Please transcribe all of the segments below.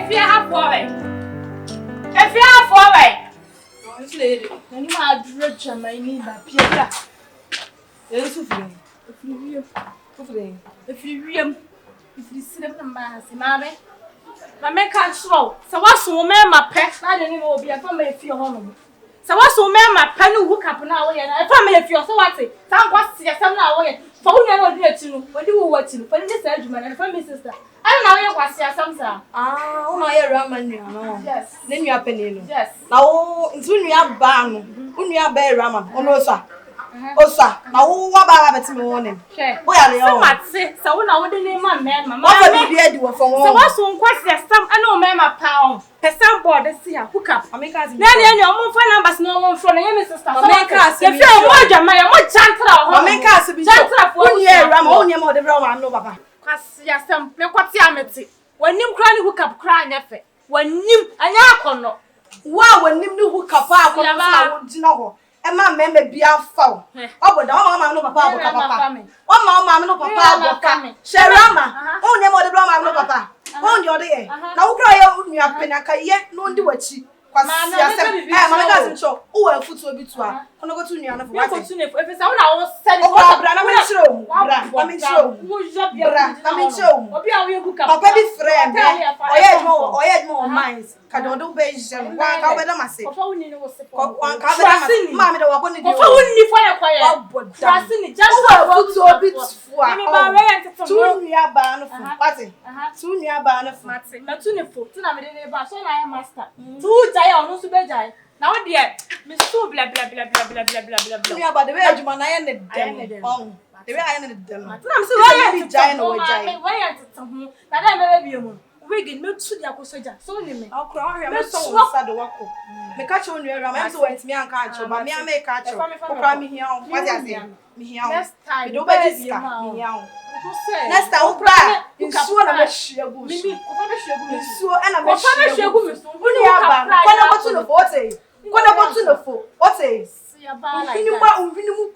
If you have forward. If you have forward. This lady, any my drudge and my need by Pierre. If you sit up the mass, mammy. My man can't slow. So what's so man my pet? I didn't know be a family if you're home. So what's so man my pen who hook up now and a family if you're so what's it? Some what's your son now away. For who never did to what do you watch for this argument and family sister? I don't know your what's your son, sir. Oh, my ramen, yes. Then you are penny. Yes. Now, soon you have ban, when you are bear ramen, or no, sir. Oh, sir. Now, what about it morning? Well, I say, so when I wouldn't name my man, my mother did you for one. So what's one question? Some I know, ma'am, a pound. The sample, the sea, hook up. I make us then your more phone numbers, no one from the sister. Make us if you're more, my more chanter. Make us be chanter for 1 year. I'm only more the Roman, no, papa. Yes, some what's yamity. When you cry, hook up, crying effect. When you and Yakono. Wow, when you hook up, I would know. And my men may be a foul. Oh, but all my no papa, papa. Oh, my no papa, Sharama. Oh, never the Rama, no papa. Oh, your day. Now cry out, you have been a yet, no do what she. My cousin show. Oh, a foot will be to her. I'm not going to Niana for what if it's all I was said. Oh, I'm sure. I'm sure. I'm sure. I'll be friend. Or yet more minds. Can do beige and one cover them. I say, one cover Mamma, I want to do only for a quiet. Just a bit for soon you are bound of Matty. Soon you are bound of Matty. Not soon a foot. I am master. No to bed. Now, dear, Miss Sue, blah, blah, blah, blah, blah, blah, blah, blah, blah. But the way I ended them. The way I ended them. I'm so giant away. Why are you? That I may be a woman. Wiggin, no to the Acosaja. So, you I'll cry. I'm so sad to walk. Me catch on your romance went me and catch you, but me and make catch you. Cry me here. What I say? Me here. Next time, nobody's me here. Next time, I'll cry. You swear I'm a share bush. Me, and I'm a share bush. When you are back, when I go to the 40, when I go to the 4, what is? You are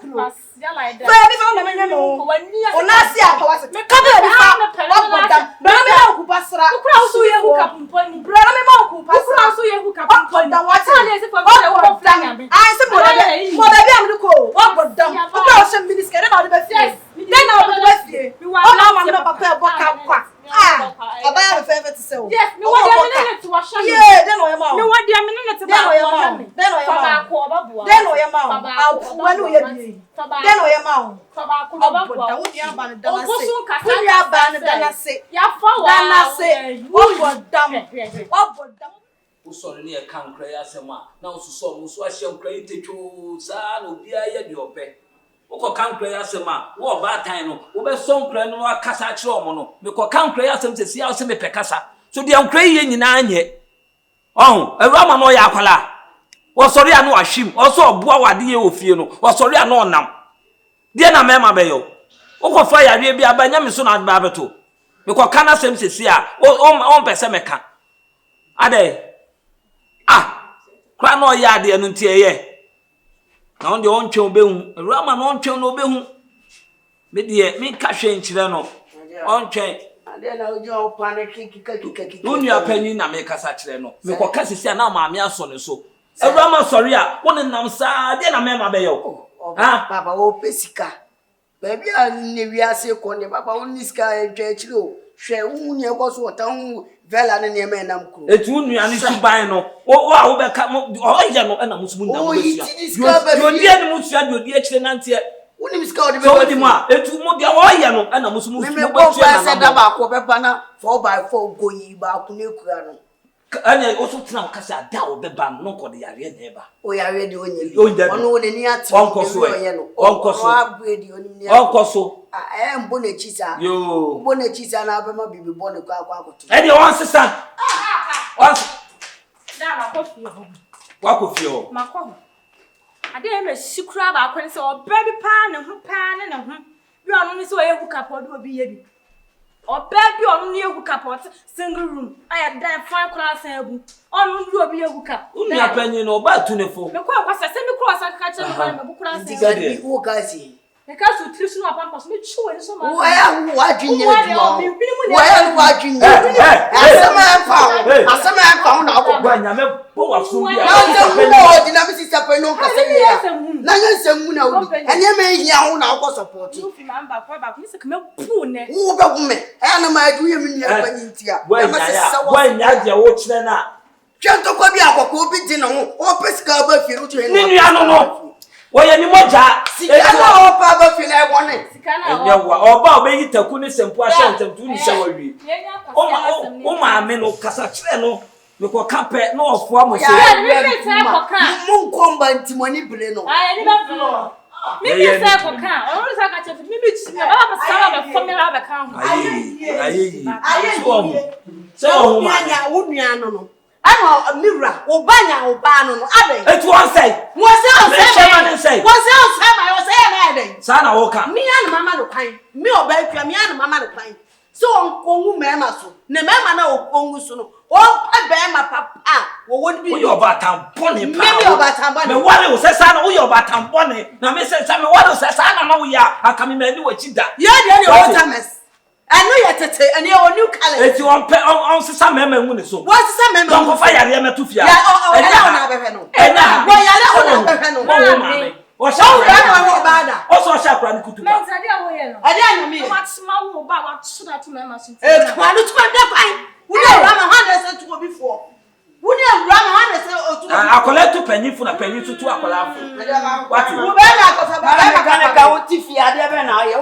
close. So everyone know. Oh, last year, I was a couple of them. But I'm a who pass around. Who cross you hook up and pony. Brother, who pass around so you hook up and pony. What's all this for? I suppose what I am to call. What was done? Who cross some minutes get out of the best. Then I'll be best year. You are not a pair of back. Ah, I buy a favor to sell. Yes, no one minute to wash. Yeah, then I am out. No one minute to buy. Then I am out. Then I am out. When we are then I am out. What you are banned, you are banned, I say. What was done? What was done? Sorry, near can't cry as a man. Now, so I shall cry to son will be a your pet. Oko kan prayer asema wo ba tan no wo be so nkra no akasa kire omo no me ko kan prayer asem se sia wo se me pekasa so de nkra ye nyina anye awurama no ya akwala wo sori anu ahwim wo so oboa wade ye ofie no wo sori anu onam de na mema be yo wo ko fa yawe bi abanya me so na ba beto me ko kan asem se sia o pese meka ade kra no ya de anu tie ye na on de on twen obehu awurama no on twen no obehu me de me ka hwe nkire no on twen ade na ojo opane kika unu apani na me kasa kire no me ko kasa sia na maame aso ne so awurama sori a won nam sa de na mema be yo papa o pesika baby a ne wiase ko ne papa on niska etwa kire o hwe unu e ko so otan vela ne me nam ko etu unu ani suban no wo a wo be ka o ye no na musumu ndam wo sia yo die ne musia de odi akire nante uni miska o de be so di ma etu mu de wo ye no na musumu me bo fa se da ba ko be pa na 4x4 goyi ba ku ne kura no anya o so tena kasa da wo be ba no ko de yare na eba o yare de onye ono ne ni ati onkoso abudi oni ni onkoso mbo na chisa yo mbo na chisa na abema bibi bo ne kwa akoto e de wan sisan once na makofie ho wakofie ho makofie ade e me sikura ba akon se o baby pa ne ho bi onu ni se o ye hookup o do bi ye bi o baby onu ni ye hookup o single room aya dan fine class abu onu do bi ye hookup unu apanyi no ba tu ne fo me kwa kwasa se me cross aka che me bu class digadi wo kasi me ka so trisu no pampas me chuo ni so ma wa ya wa dwinye wa ya wa dwinye asema fa asema ya kwa una akọ gwa nyame bo wa so bia na se di na bi sister pe no kasa ya na nya se mu na odi enye me hia ho na akọ support no fi mamba kwa ba ni se keme pu ne wo be gu me e na ma du ye me nia pa ntia gwa nya je wo kire na twento kwa bi akọ bi di na ho o pesika ba fi ru tu ni nua no Oye ni moja sikana opa ba fi na ebone sikana enyewa oba obeyi taku ni sempo ahye ntemtu ni hye wawie o ma me no kasa kire no me ko kape no ofo amoso mu nkomba ntimoni bire no ni ba bro mi se ko kan o ru sa ka che mi chi na ba ba sa ba fo me la ba kan ayi so ma nya wo nua no Ano mirror obanya obano no abe etu on say wo say my wo say na ade sa na wo ka mi an mama no kwan mi oba atwa mi an mama no kwan so onwu mema so ne mema na onwu so no o pa be ma papa wo won bi wo oba tampo ne pa me oba tampo ne me wale wo say sa na wo oba tampo ne na me say sa me wale wo say sa na wo ya akami me ni wo chida ye de ne o tames anu ye tete ene o new color eti on sisa mema ngu ne so wo sisa mema don ko fa yare me to fia ya o na be fe no wo yare o na be fe no wo mame o sha wo bada o so sha kra ni kutuba men sade awo ye no ade anya mi wa tsma wo ba wa tsuda to mema so kwa no tuma de kwan wo na rama ha na se to before wo na rama ha na se o to akola tu panyifu na panyifu tu akola afu wati wo be na akofa ba ka wo ti fi ade be na ye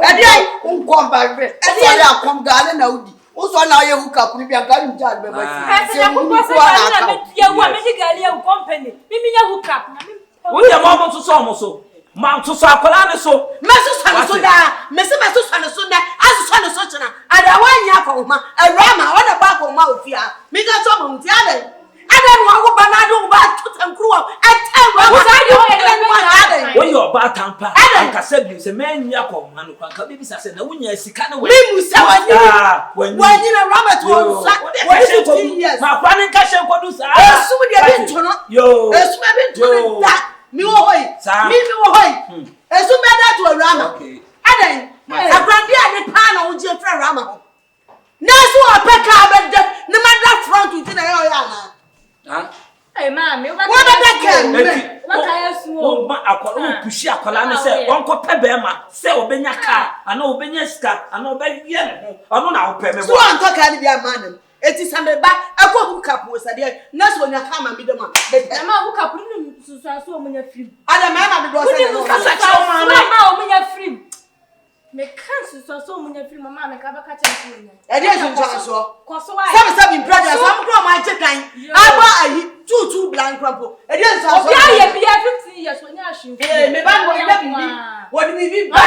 wo nkomba be so ya kom gale na udi wo so na ye hookup ni bia ka ni jad be ba si se ko se na me ye wo me digali ye company mi nya hookup na mi wo ye mo so so mo so ma so so akola ne so me so so da me se me so so da aso so china ada wa nya ko ma rama wa na ba ko ma ofia mi ga so mo ti ade no wo banado ba tutankruwa atewa wo sa yo wo yo ba tampa anka sabi se menya ko manu kwa ka bibi sa se na wunya sika na we mi musa wani na rama to sa wani 15 years ma kwa ni ka she ko du sa esu de bi ntono yo esu be ntono da mi wo hoyi mi wo hoyi esu be da to rama adan abrandi ade pa na wo je fra rama na so opeka be de ni ma da front with na yo ya na Hey mama, what that can o ma akola o pushi akola na se onko pe be ma se obenya ka ana obenya ska ana obeye ne ho ono na ope me bo so anto ka ni bia man eti sambe ba akọ hookup wo sade na so nya ka ma mi de ma ma hookup ni susu aso omunya film ada ma bi do se no ka sa cha ma omunya film me kan susu aso omunya film ma me ka ba ka cha film e dey so cha so ko so wa sabi brother so am kro ma je kan aba ayi tutu blank crampo e dey so obi aye bia 15 years onya ashin me ba wo ya bibi wo di bibi ba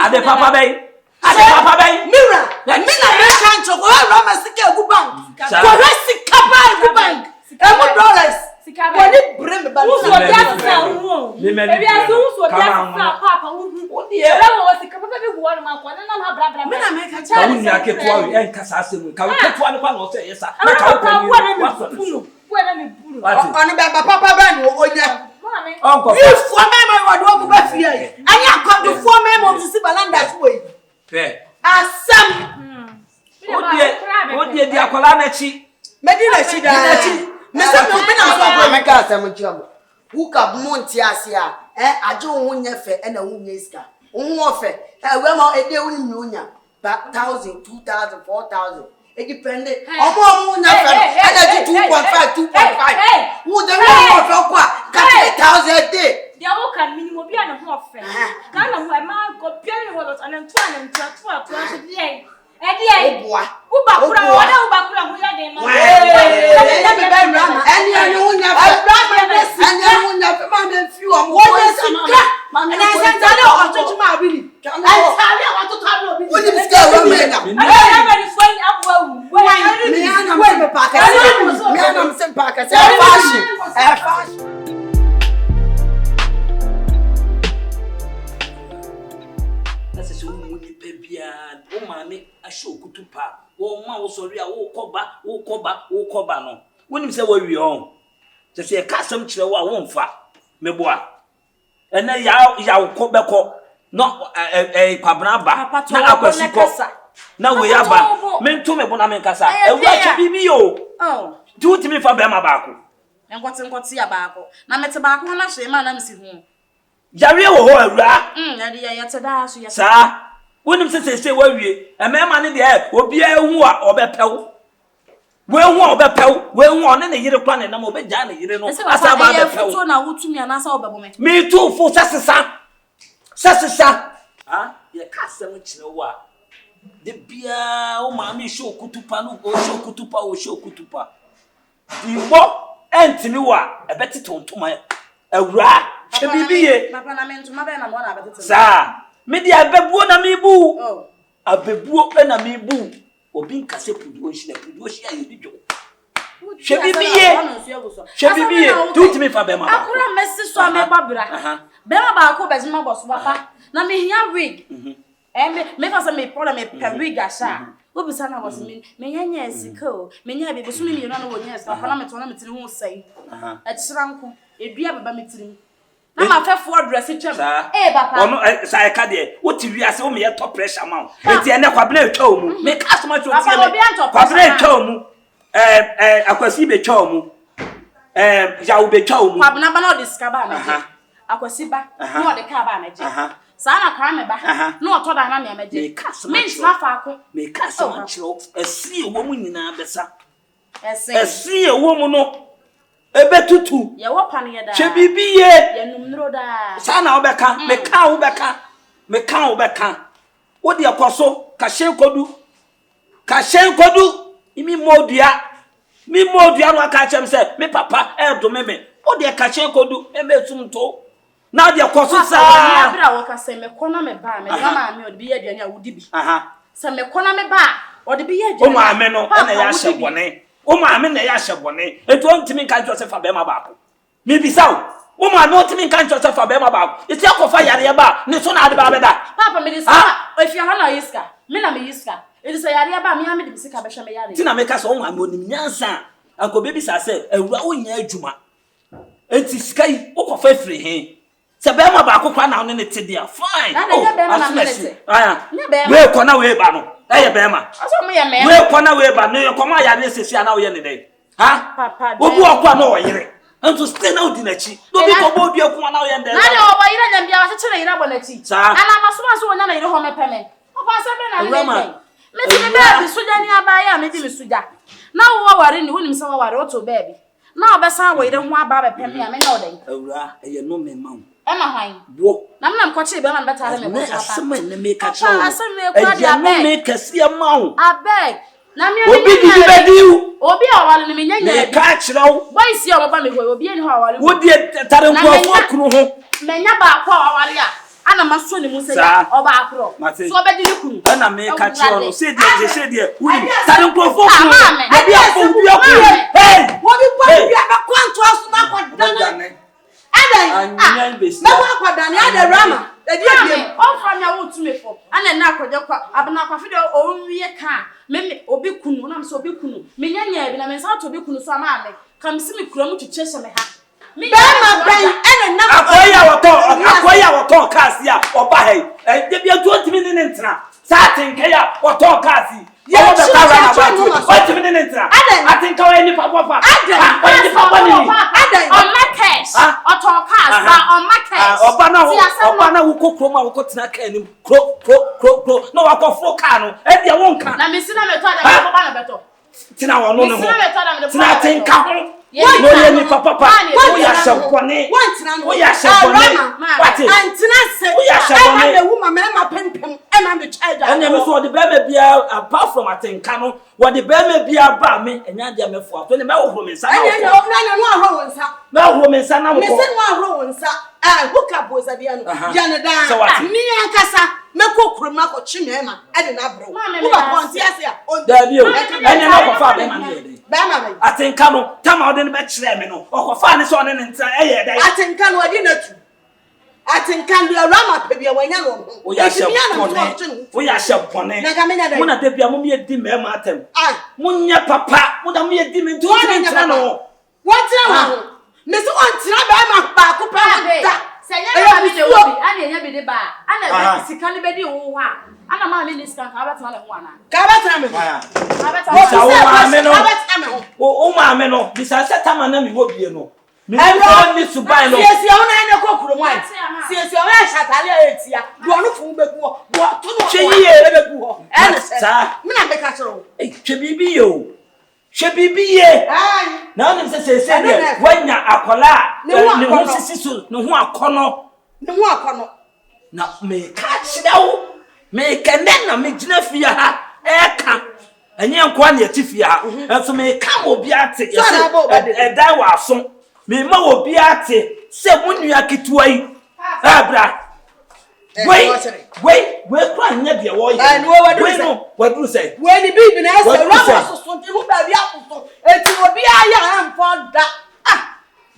ade papa bay mirror me na me kan cho ko rama sika gu bank ko sika ba bank $1 ko ni bre me ba so dia sa hu ebi aso so dia sa papa hu odi e ba wo sika papa bi gu wonu ma ko na ma bra me na me ka cha hu nya ke toa wi en kasa asemu ka ketua ne kwa no se yesa na ka ko ni wa na me buru oni be ba papa ba ni onya mama onko you for me wa do mu ba fi ai ani akọ do for me mo si balanda so yi pe asam odi di akola na chi medina chi da me se me na so me ka asam chi am hookup monti ase a aje wo nya fe na wo nya iska wo ofe we ma ede wo ni onya ba 1000 2000 4000 it depend omo nya fe na 2.5 wo de wo ofe kwa ka 3000 day dia wo kan minimum bia na ho ofe ka na ho ma go bia ni ho lot anan to so die oboa ubakura wona ubakura ho ya de ma ani ani unya fe ani unya fe ma na fi o mo sika na sentale o chochu ma bili sentale o to tabi obi woni sika wa me na na ni fo abwa wu me ana me pa ka me ana me sem pa ka se fashion o mame asho kutupa wo ma wo sori a wo koba no wonim se wo wi on se se ka sam kire wo a wo mfa meboa ene ya wo ko beko no kwabna ba na akwasiko na we aba mento me bona men kasa ewura che bibi yo do timi fa be ma baako enkwoti ya baako na mete baako na hwe ma na msi hu yare wo ho ewura ya de ya teda so ya sa wonim se wawie emema ne de obi ehu a obepew we hu a obepew we hu one ne yire kwa ne na obegya ne yire no asa ba bepew so na wotumi anasa obebome me too fo sesesa ye kasem kire wa de bia o ma mi show kutupa no o show kutupa di bo entimi wa ebeti tontoma ewura che bibiye papa na mentuma be na mo na abetete sa me di abebuo na me bu abebuo na me bu obi nkase pudu ohia ye di dwo che bibiye do me fa be ma akura mesi so amebabra be ma ba ko bezima boso papa na me hia wig me fa se me problem me per wig asha obi sana was me nyanya esiko me nya bebe so me mi no no wonya esika papa na me to na me tiri ho sai echiranko edua baba me tiri na ma fe for dress twem papa ono sai ka de wo ti wi ase wo me ye top pressure ma enti ene kwabena etwa omu me customer to tie me kwabena etwa omu akwasi be twa omu ya wo be twa omu kwabena ba na discover na je akwasi ba no de ka ba na je sana kwa me ba no to da na me meje me nsa fa ako me customer chiro esi wo mu nyina besa esi wo mu no ebe tutu ye wo pan ye da che bibiye ye numro da sana obeka me ka obeka wo de akoso ka hyen kodu imi modua no aka chem se me papa do me wo de ka hyen kodu ebe tumto na de akoso sa ya bra wo ka se me kona me ba me mama me odi ye aduane a wodi bi se me kona me ba odi bi ye aduane o ma me no na ya hyebone o ma me na ya hyebone etu ontimi kan twa se fa be ma baako me bisaw o ma me ontimi kan twa se fa be ma baako eti akofa yare ba ne so na ade ba beda papa me dis if you hana yiska me na me yiska eti so yare ba me ha me de bisika be hwe me yare ti na me ka so o ma me onim nyansa anko bebi sa se awura o nya adwuma eti skai o kofa free he se be ma baako kwa na ne te dia fine we ko na we ba no e ye be ma aso me ye me we ko na we ba no ko ma yare sesi ana wo ye ne dai papa obu okwa na wo yire nto stay na odi na chi no bi ko bo dua ko na wo ye ndai na ne wo yire nya bia wa se chere yire bo na chi ana maso wo nya na yire ho me peme papa se be na ne me ti be bi suja ni aba ya me di mi suja na wo ware ni wonim se wo ware o to baby na obesan wo yire ho aba be peme ya me na odai awura eye no me ma Emma hwan wo nam ko che be man betare me ko papa asema ne me ka che wo asema e kwa dia be me kase ma wo abeg na me obi di be diu obi awale ni me nyanya ka che wo boy si o baba me ho obi eni ho awale wo di tare nko kru ho menya ba kwa awale a ana maso ni mu se ya oba akro so obedi ni kunu ana me ka che wo no se die wuri tare nko kru obi afo obi akru hey wo bi pa bi akwa nto aso na kwa dane anyan besi na kwa dane ada rama edi abiem o from ya wo tumefo ana na akwaje kwa abna kwa fide o nwie ka me obi kunu na so obi kunu me nyanya bi na me sa to obi kunu so ama me kam si me kura mu twetwe me ha be ma ben ene na akoya woto kasi a oba hey de bia to timi ne ntena sa tenke ya woto kasi ye wo be para na ba to timi ne ntena atenka wa ni papa wa ni papa ni on market oto cars ba on market oba na wo kokro ma wo tena ka ni kro no wa ko fo ka no e dia won ka na me si na me to da papa na beto tina wo no ne ho tina na tenka ho no ye ni papa wo ya shebone wo ya shebone wati antina se wo ya shebone na me woman ma pempem e ma me child anya me so the baby bia apart from atenka no what the baby bia ba me enya dia me fo ato ne me wo me nsa na anya no ahro wonsa me wo me nsa na wo me se no ahro wonsa hookup was abia no ya ne da ni ankasa me kokuru ma ko chi me ma e de na bro wo ba ponti ase a da bi o enya no ko fa be ma me ba ma be atenka no tama o de be kire me no o ko fa ne so ne ntra e ye dai atenka no odi na tu atenka no rama pe bia wanya no o ya shebone mo na de bia mo me di me ma atem mo nya papa mo da me di me ntra no what na wo me so on tira ba ma ba ko pa da Say ya be obi, ana enya be de ba. Ana be sika ne be di wo ha. Ana ma me ni sika ka ba tama le ho ana. Ka ba tama me ho. Ka ba tama me ho. O ma me no, bisa se tama na mi wo bie no. Me ni subai no. Siesie o na ene kokuru mo. Siesie o ya shatale etia. Do no fu be ku ho. Do to no. Cheyiye be ku ho. Sa. Me na be ka chero. Hwe bibi yo. Hwe bibi ye. Na onim se de wanya akola ne ho sisi so ne ho akono. Ne ho akono. Na me ka chidawo. Me kende na me gina fia ha. Eka. Enye nkwa na ati ha. Enso me ka obi ate. Edai wa aso. Me ma obi ate. Se munua ketua yi. Abra. Wait, kwa nya bia wo ye. Wait no, wadru say. We ni bibi na ese rama so ti hu ba bia kuso. Eti obi aya amfo da.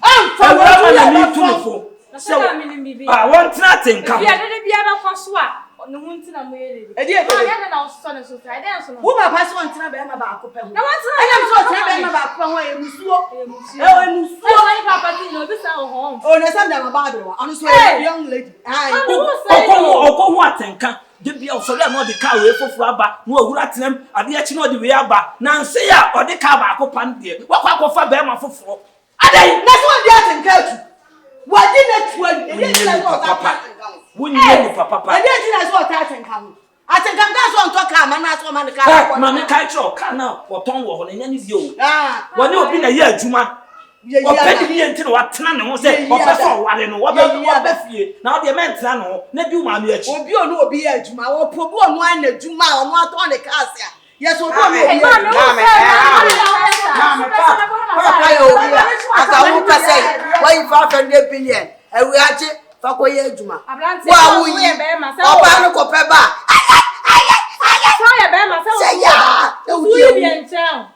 Amfo rama na mi tunfo. So, want nothing come. Bia de bia ba kwaso a. No hunti na mo yele. Edi e ko ya na so na so try den so no. Wo ba pass one tina be ma ba akopɛ ho. Na want na. Anya so tina be ma ba akopɛ ho e musuo. Musuo. E wani papa ti no bi sa ho home. Oh, na sam da ma ba adrewa. Anu so e young lady. Oko ho atenka. De bia so le no de car we fofu aba. No awura tenem. Ade achi no de we aba. Na nse ya o de car ba akopan de. Wa kwa akofa be ma foforo. Adai, na so de atenka atu. Wadi na tuani. Edi ti na so papa. Wunye ni papa. Edi ti na so atenka ho. Atenka da so onto car ma na so ma ne car. Ma me kai cho car na oton wo ho na nya ni bio. Woni obi na ye adwuma. Open the yen tin wa tena ne ho se opeso ware no wa ba fie na o de mentena no na bi ma me achi obi onu obi ye adwuma wo pobu onu an na adwuma onu ato ne kaase a yes obi onu obi papa yo obi aka wo ka say why 500 billion e we achi fa ko ye adwuma wa wo yi oba no ko pe ba so ye be ma say ya we be enchen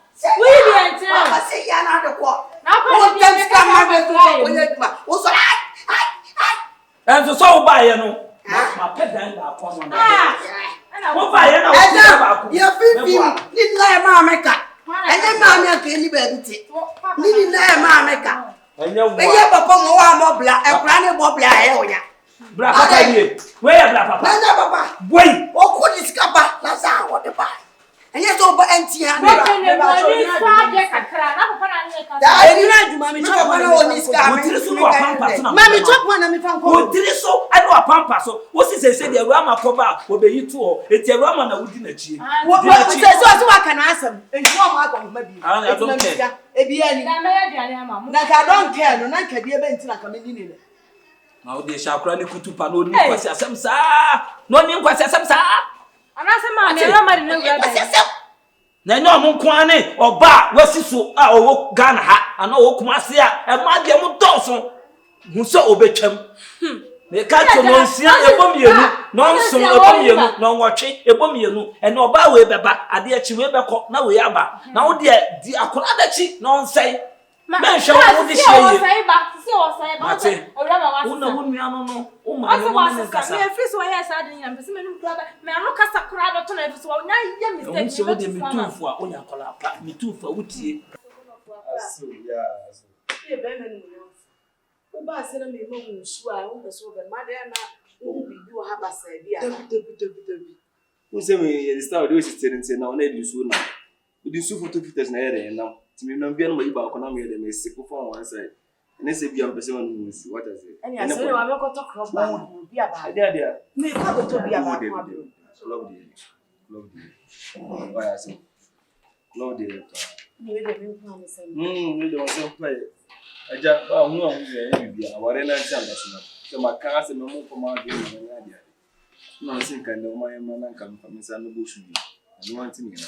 papa say ya na de ko o tem ska ma be ko ye adwuma o so and so ba ye no ma pe dan ba ko no wo ba ye na o ba ko ye fifi ni na ma meka enye ma me ka ni ba bi ti ni na ma meka enye papa mo wa mo bla e kra ni bo bla e onya bra papa ni we ya bla papa na papa boy o ko ni ska ba na sa wo de ba enye so ba enti ha na fa de kakra na papa na ni ka da ni na adwuma mi chop na o ni ska mi tiri so no pampa so na ma mi chop na mi fa nko o tiri so ade o pampa so wo si se de awurama ko ba wo be yitu o eti awurama na wudi na chi wo se so wa kana asem enti wo ma akon ma bi I don't care ebi ani na me aduane ama mo na ka don't care no na ka bi e be enti na ka me ni ni na o de shakura ni kutupa no ni kwasi asem saa no ni kwasi asem saa anase ma me rama de no graba na nya onu kwa ne oba wasi so a owo Ghana ha ana owo kumase a e ma de mu doso hu so obetwam me ka to no nsia ebomienu no nso ebomienu no nwotwe ebomienu e na oba we beba ade achi we beko na we aba na wo de di akora dachi no nsai me hwe wo de hye wo sai ba awurama wa una wunua no o ma no kasa me free so here sa de nyam pese me num kura me ano kasa kura do to na free so nya ye mistake so de me tufu a onya kola pa me tufu a wutie aso ya aso e be me no o ba se na me mo nsu a o be so be ma de na o bi bi o ha ba sa bi a debi o se me ye start do sit na na di su na di su photo pictures na yere na timi na bia no ma iba ko na me de me sick for one side and say bia person no nsu what is it any so wa me ko to crop ba bi aba dia me ko to bi aba ko love oh ya so love the we de me plan say we don't say play aja ba hu hu ye bibia aware na ntia ndasona so maka se me mo ko ma de na dia no sin kan de mo ye ma na kan fa me sa no bo su bi no want me na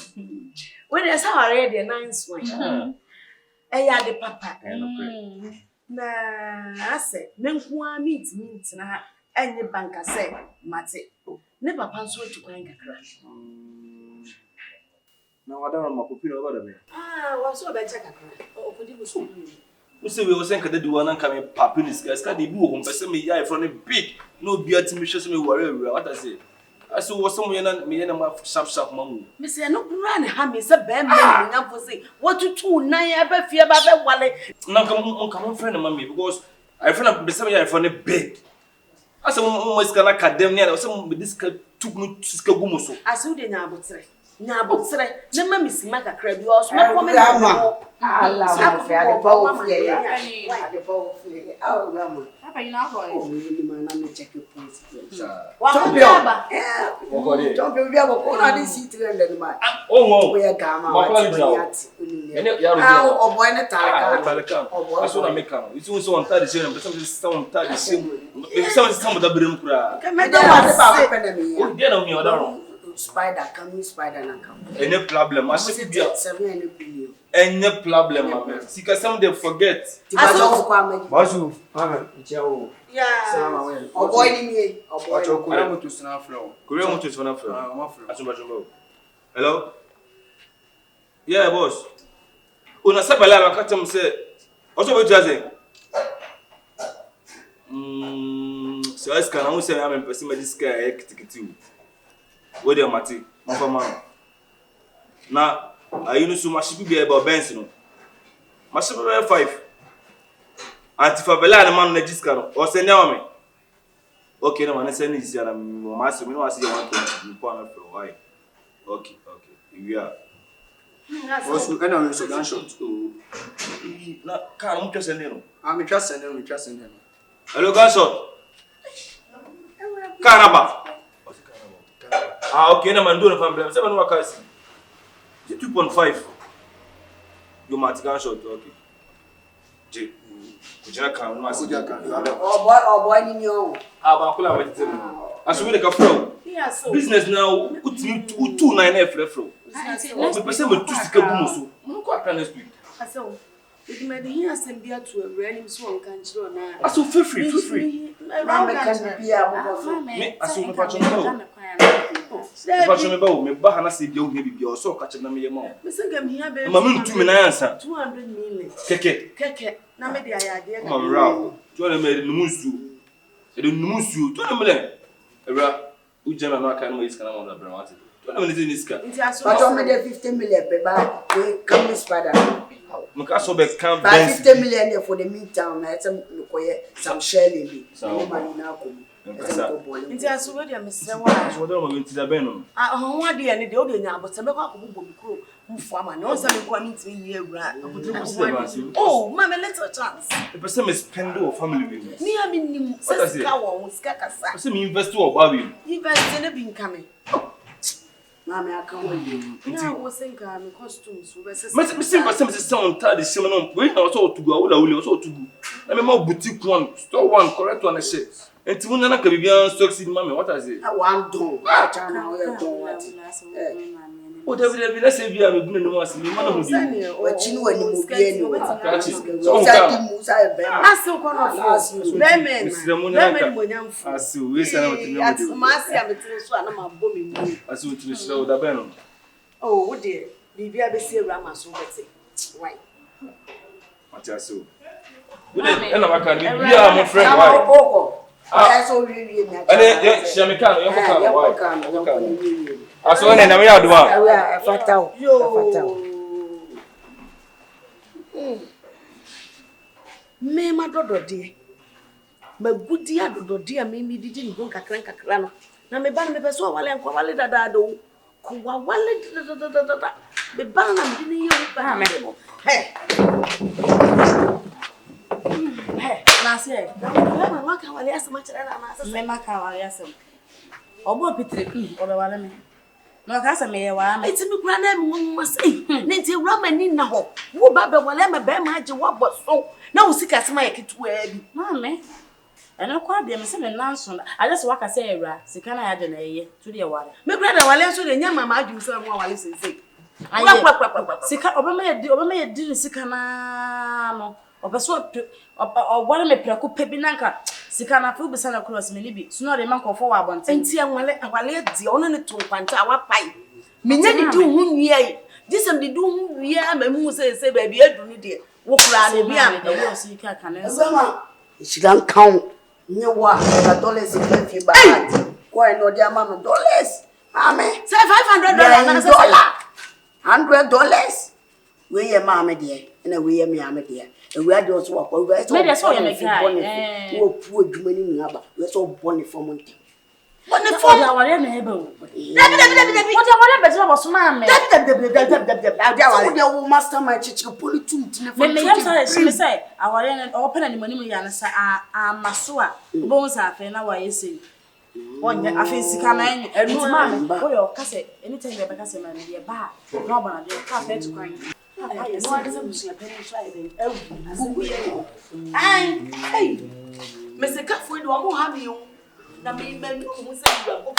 we dey say aware de nice one ya de papa na ase me nko a meet na enye banka say mate ne papa nso tukwan kakra na wada ma popino ba da me wa so be check kakra o podi go so usi we osen kada duwa nan kame papinis ska de bi wo hom pese me ya from big no bia ti me hwe so me ware what I say aso wo so me na ma sharp mamu me say no kura ne ha me se be me nya fo say what tutu nan ya ba fie ba be wale na come friend mama because I friend be say me ya from big I said, "Almost can academy." I was some this took me to Skagumoso. I saw the Nabotre. Nabotre. Never miss Maka Crab. You also my comment. Allah, the power. Oh, Grandma. Papa, you know what? Oh, really, man, I'm check your points. Don't be able to see it and man. Oh, we are Gamma. Oh, boy, and a Talakan. That's what I make. It's also on third same, but some third same. Some of the brim crack. I don't want to Get on your down. Spider, come, spider, and come. Any problem? I said, any problem, see, because some they forget. Basu, yeah. Oh, boy, I'm to snap flow. Korean to snap flow. Hello? Yeah, boss. Una sabala, I can't say. Also, what you say? So I can say I'm a person with this guy. Where they are, Mati? Now, I know so much people be about Benson. My super 5. And if I believe the man register or send me. Okay, no man, send this. I'm master. Me no see you want to go why? Okay. We are. Also, I know so gunshot. Na, cara, I'm just sending. I'm just sending. Hello, gunshot. Caramba. Ah, okay, no man, do no problem. 7 workers. 2.5. You might gunshot, okay. J. Kujina can no see. Oh boy, in your. Ah, ba kula wait tell me. Asumi the flow. Business now, utimi 29 flow. Me person me tu sika bu muso. Mo ko aka next week. Aso. It may be here send beer to a random so can chiro na. Aso feel free. Mama can be a Me aso me patcho me. Patcho me ba me ba na se bia o he bibia o so ka che na me yema. Me say gam here be. Mama ntu me na ansa. 200 million. Keke. Na me de ayade. Mama raw. Tu na me no musu. E de no musu. Tu na me le. Ebra, u jema no aka no iska na mo da bra mate. Tu na me ni iska. But on me 50 million pe ba we come spider. Muka so be camp 50 million for the midtown na some some shelling bi. So money na ko. Nti aso we de me se wa. So do mo nti da ben no. Ah ho ade ya ne de o de nya abota me kwa ko bo mi kuro mfu ama ne o sa me kwa mi ntimi yi awura. Oh, mama little chance. The person me spend o family bi. Me am nim sika wo sika kasa. Person me invest o ba bi. Invest ne bi nkame. Mama aka wo yi. Na wo senka me costumes wo be se. Me person sound tired sim no. We na so otugu awula so otugu. Na me ma boutique one, store one, correct one shit. Enti wona na ka bibia succeed mama, what is it? One don. Chana we don what. O David let's say bia me bunu no ase me ma na ho di. O chini wani mo bia ni. So sa di musa e be. Aso kono fo. Bemen. Bemen mo nyamfo. Aso we say na motimi mo di. Ma ase abetire so na ma bo me mu. Aso tiri sira o da ben no. Oh, wo de bibia be se rama so bete. Why? Matiaso. We dey na maka ni bia mo friend why? Ah, so really me. Ane shamika no yokoka why? Yokoka. Aso na me aduma. Fatao. Me ma dodode. Ma gudi adodode a me didi ni kakra no. Na me ba na me peso wale anko wale dada do. Ko wale dada. Me ba na me ni ye ba me. Hey. Na se. Na ma ka wale asema kire na na se. Me maka wale asem. Obo pitre obe wale me. No ka se me ye wa me. Iti mi kura na me mo sei. Ne nti rama ni na ho. Wo ba be wale me be ma age wo boso. Na wo sika sema ye ketu a bi. Mame. Eno kwa de me se me nanso. Aje se waka se ewra. Sika na ya de na ye. Tu de wale. Me kura da wale so de nya mama adwum se mo wale sensei. Sika obama ye di sika na no. Obeso wale me prako pebi nanka sika na fu bisa na cross me libi. So no de man kofo wa abonte. Enti wale di ono ne to kwanta awapai. Menya di hu nwie ai. Disem di du hu nwie ama mu se ba bi adu ni de. Wo kura na bi am. Wo sika kana. Zama. Shigan count. Nyewa $1 in fi ba. Ko e no dia ma no dollars. Amen. Say $500 na say $100. we ye mama dear, and we ye me am dear. And we are those who are called. Maybe I saw you make guy. Oh, poor Jumani Naba. We're so bonny for Monty. What the fuck? I want to neighbor. What I want to better was mamma. The master my church, you pull it to when they say, I want to open any money and say, Masua, bones are fair now. I say, one, I think, come in and no man, boy, or cassette, anything that because a man be a bar, Robert, you're cafe to crying. Hey, Mr. Catfoot, one more have you. Na me men who say you are going.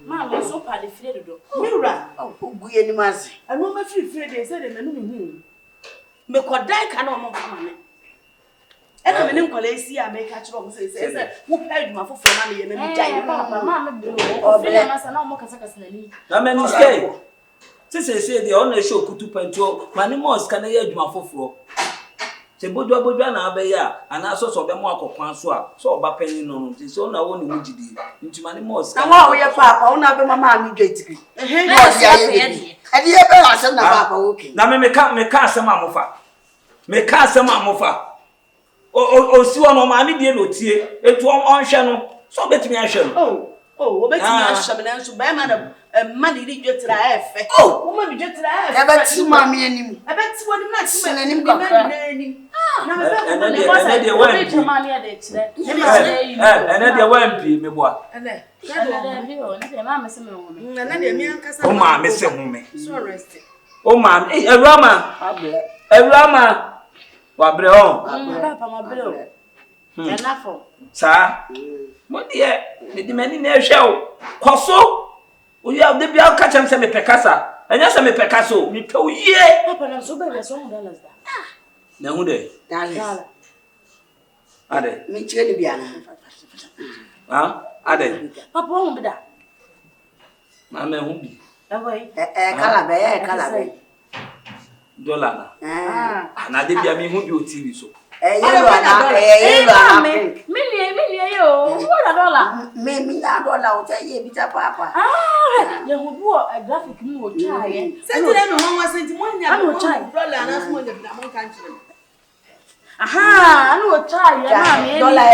Mama, so party fled. Mira, oh, go any mass. I know my free they said the men. Me could die cannot more come. And I'm in Collesia, I make catch wrong. Says, who paid my for money and then giant mamma. Oh, Bellamas and no more Casacas. Now, men stay. Since say the only show could to pento, Manimos can hear you for. Se bodwa bodwa na abeya anaso so be mo akokwan so a so oba panin no no so na woni wugidi ntima ne mo ska na wo ye papa una be mama mi dwetiri no dia ye edi ye be asem na papa okay na me ka asem amofa me ka asem amofa o si wono ma me die no tie etu on hwe no so betimi ahwe no oh betimi ahwe me na so be ma na mani ri dwetira efe oh wo ma bi dwetira efe e beti ma me anim e beti woni na ti ma anim kakra na me be de wan pi me boa o ma me se hu me so rest o ma Awurama wa bre on papa ma bre o enafo sa mo de me di mani na ehwe o koso o ya de bia ka chem se me pekasa enya se me pekaso mi pe o ye papa na so be so $100 da na hu de dala ade mi chire ni bia na ade papa o mu da na me hu bi kala be dollar na de bia mi hu bi o TV so yellow yo what dollar me dollar o say ye bi ta papa ye hu bu a graphic mi o cha ye senti na me ho wa senti mo nya dollar na so mo nya na mo kan chire aha anu o cha ye na me dollar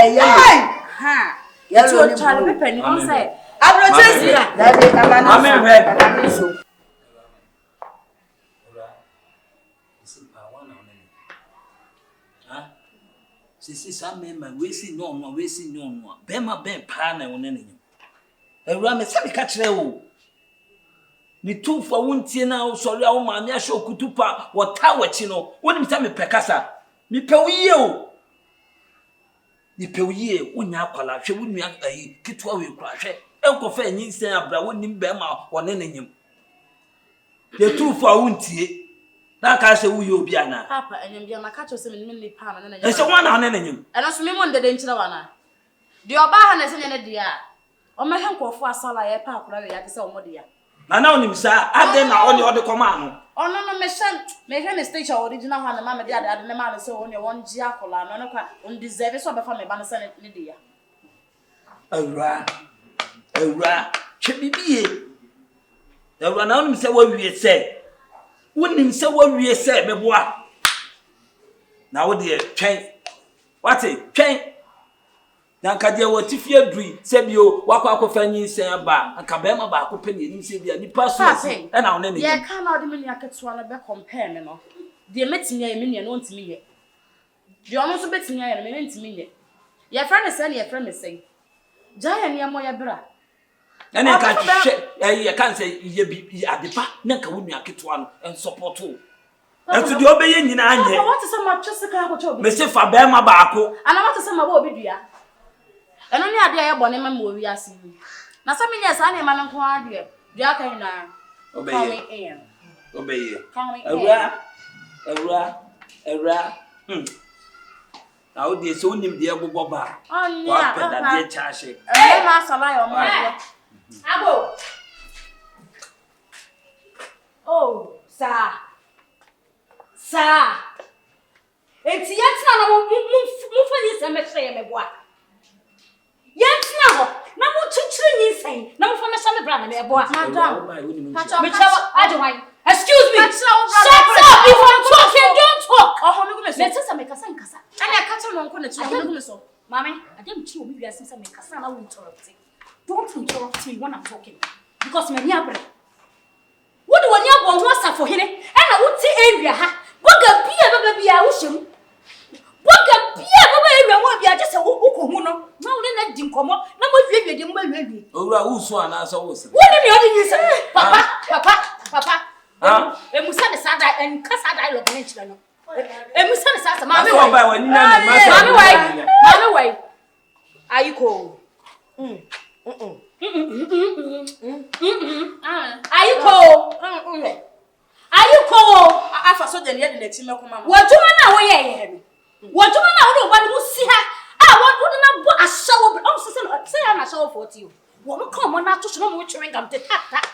yellow cha le pepe ni won say abro chesi da de kama na so sisi sa mema wesi no bema ben pa na won nenye Awurama se me ka kire wo ni tumfo wontie na wo sori a wo ma me ahwe okutupa wo ta wachi no wonim se me pekasa me pe wiye o ni pe wiye wonya akwala hwe wonua ayi kitwa we kura hwe enkofa anyinsen abra wonim bema wo nenye ye tumfo wontie na ka se wuye obi ana papa enyem bia maka cho se me ni pa na na e se wana na nenye eno so me mo ndede nchira wana di oba ha na se nyene dia o me henkofo asala ye pa akura we ya se o mo dia na onim sa ade na oni ode koma no ono no me hwe me stage original ha na ma me dia ade ne ma se oni won ji akola no no kwa on deserve so be fa me ba na se ne dia awura che bibie awura na onim se wa wie se wonim se wa wie se meboa na wo de twen wate twen na nkade wo tifie adui se bio wakwa akofa nyinsen ba akabema ba akopa ni nim se bia nipa so e na wona ne ye ka na ode me ni aketua na be compare me no de metimi ya me ni no ntimi ye de ono so betimi ya no me ntimi ye ye fra ne se ne ye fra me se jaya ne mo ya bra ene ka hwe ye kan se ye bi adepa na ka wonu aketua no en support o etu de obeye nyina anye what is my just ka ko chobi me se fa be ma ba ako ana what is my bo obi dua eno ni ade ye bone ma mo wi ase na sa me nya sa ne ma nko ade dua kan na obeye awura na o de so nim de gbogbo ba wa pe da de chaase ma sala yo mo abo oh sa eti yetina na mo fani se me hye me boa yetina ho na mo chichiri nyi sen na mo fa me sha me bra na me boa madam me chawa adwan excuse me shut up if I'm talking, don't talk. Oh, look at me. Let's say make a sign, Cassa. And I catch him on corner to look at so. Mammy, I didn't chew me as I make a sign. I will interrupt you. Don't interrupt me when I'm talking. Because my neighbor. What do I know what's for him? And I would say area. What a beer, baby, I wish him. What a beer, baby, I want to be just a woman. Now, then I didn't come up. No more baby. Owura uswan asa wosa. What do you say? Papa. And we said the Sada and Casa dialogue mentioned. And we said the Sasa, Mammy, way. Are you cold? Are you cold? Are you cold? I for so the team. What do you know? What do you know? What do you see her? I want to a shower, but also say I'm a shower for you. What come on out to show me chewing gum to tap.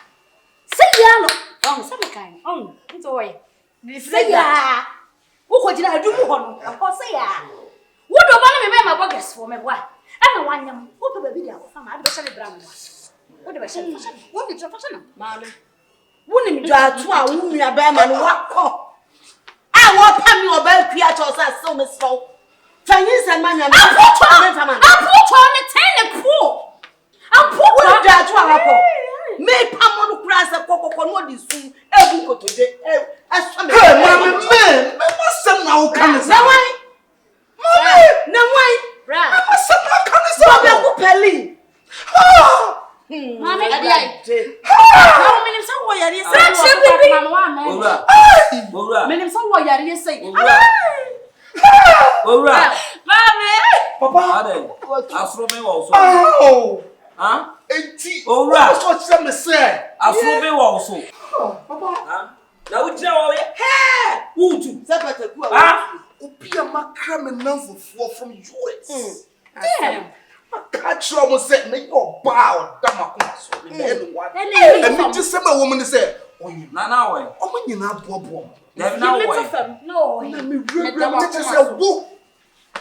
Say yellow. Some kind. It's away. Say ya. Who did I do one? Of course, say ya. What do I remember my buggers for me? Why? I don't want them. What the baby? I'm the Sally Brown. What the Sally? What did you fashion? Marley. Wouldn't you try to a woman a bearman? What call? I want Pammy or Bell Creatures as so much so. Chinese and money. I put on a tiny pool. I'm put that to a rapper. May Pamon crash a cocoa no this soon. Every go today. As for me, man, some now come. No way. Right. Pelly. Mammy, I did. How many someone are you saying? Papa, Afro also. Oh, Huh? Oh, that's what some say. Afro also. Papa. Now we tell you. Hey, who to? Ah, Opia macram and none for from US. Damn. I catch you almost said, make your bow, Damaco. And me just some woman say, oh, you now way. Oh, when you not Bob. Never know way. No, let me really just a whoop.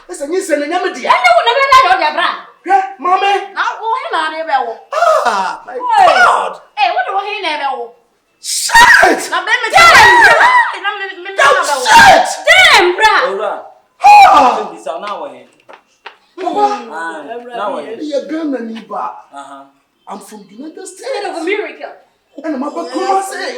Listen, you send a remedy. I know never know your brand. Yeah, Mommy. Now, oh, him on Ah, my God. Hey, what do he never? Shit! Now, Damn, Owura. Ah! This are now way. Now you're gonna need back. I'm from United States of America. And I'm about to say,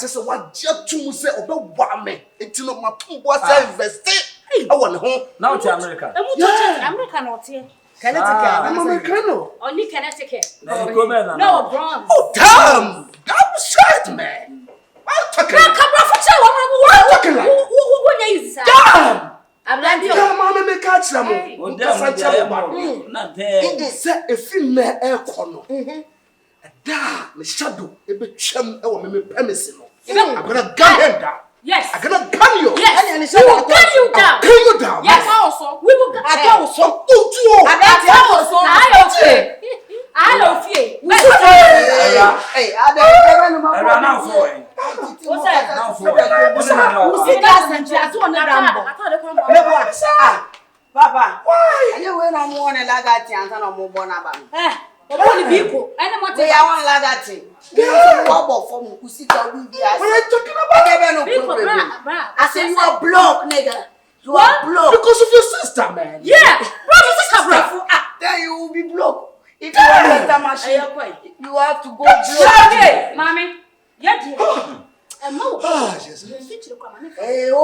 just a what to say about Wame. It's not my two was invested. I want home. Now to America. America not here. I'm Americano. Only Connecticut. No, bronze. Oh, damn! That was shit, man. I'm talking like. Damn! I'm not the Mama may catch them. Say a female air corner. Da, the shadow, a bit chum, or maybe premise. I'm gonna gun him down. Yes. I'm gonna gun you. Yes. We will gun you down. Gun you down. Yes. Also, we will gun you down. I don't fear. Hey, I don't know. What's that? Now for Papa, why? I know when I'm on a lagati and I'm more born about. People, they are one lagati. They are from Usika. We are talking about people. I say you are blocked, nigga. You are blocked because of your sister, man. Yeah, sister. Then you will be blocked. If you want that machine, you have to go block. Mommy, yeah, and no. Hey, you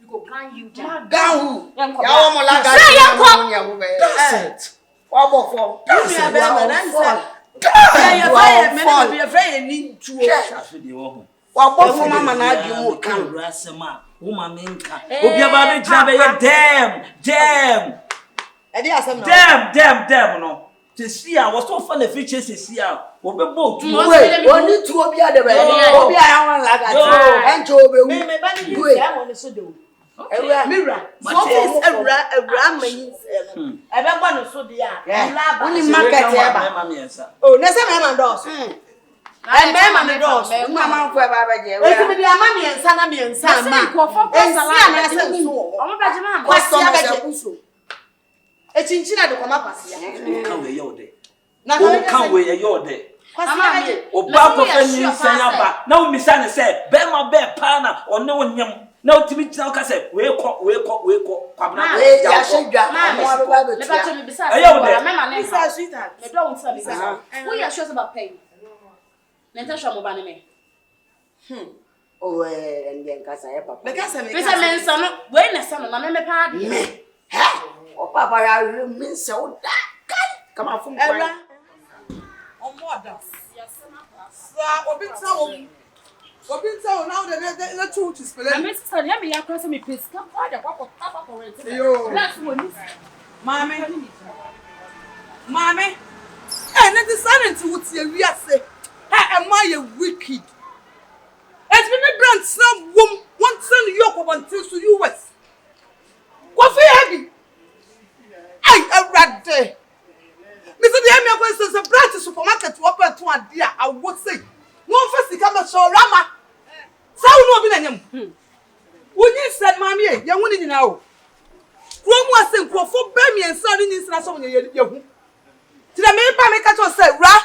go gun you down. Gun who? That's it. What for? Damn, no. To see, I was so fun the features to see out. What the boat? Wait, only two of the other way. Obi, I want like that. And Joe, Mirror. So is a ramming. Everyone so dear. Only market. Oh, there's a man doors. And man doors. Mamma, whoever. Let me be a mammy and son of me and son. And E chinchina de koma pasia. Kan we yode. Na kan we yode. Kwasi Oba ko fani nsanyaba. Na wo misa ne se be ma be pa na one wonyam. Na otimi tina ka se we ko kwabna we ya shedwa mo abeba be Me bacho me bisa. Mama na bisa sweetheart. Me don't want to bisa. Who you sure about paying? Nenta sure mo ba ne me. Oh ndien kasa ya papa. Because me Bisa me nsa no, we na sa no na me pa de. O papa ya me nsa o da kai. Kama fun kwa. Era. Omoda. Sa obi tell now the two to spell. I miss study me ya cross me please. Come for the papa for it. Yo. That's one. Mommy. And it is silent to what you say. Am I a wicked? It's been a brand some woman one son yoke until to US. Coffee heavy. I rat there. Mr. Diamia was a brand supermarket to open to a dear. I would say. No first come a show Rama. So no be him. When you said, Mammy, you wouldn't know. One was saying, for baby and son in this national. Did I make a say, Ra?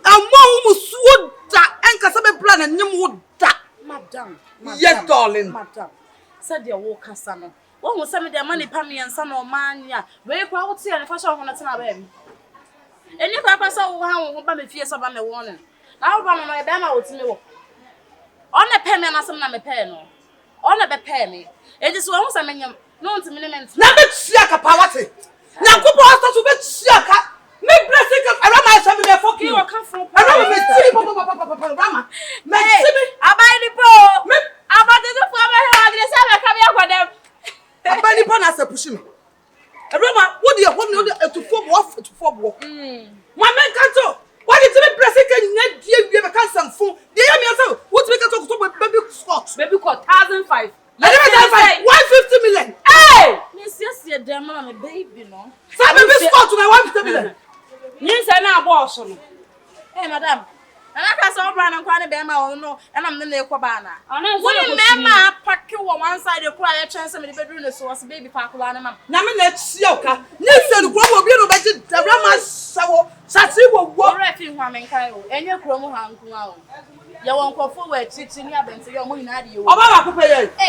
A mom would that and Casabe plan and you would that. Madam. Yes, darling. Madam. Said the walker son. One was some of their money, Pammy and son or mania. Very proud to see and fashion on a time. And if I pass over how Bammy fears about the warning. Now, my Bama would know. On a penny and some name pen. On a penny. It is one some no to minimums. Now, let's see a capacity. Now, go to bet Siaka. Make blessing around my family for you. Come from around me. Rama. Hey, I buy the bro. I bought the for my hand. I buy the pan as a pushing. Rama, what do you want to form off to form? My man can't talk. Why did you bless it? You have a cancer phone. The yourself. What's make a talk to baby Scott? Baby called 1,005. 150 million. Hey! Miss, yes, your damn man, a baby, no. So baby Scott to my 150 million. Yes, I know boss. Hey, madam. And I can saw Brown and Quanny Bama or no, and I'm the Necobana. When Mamma pack you on one side, you quiet chance of the bedroom, so was a baby park. Let's yoka. Listen, what will be about the Rama Sawo? Sassy will walk right in Woman Kyle, and your chromo hang. You won't go forward, sitting up and say your money. Hey,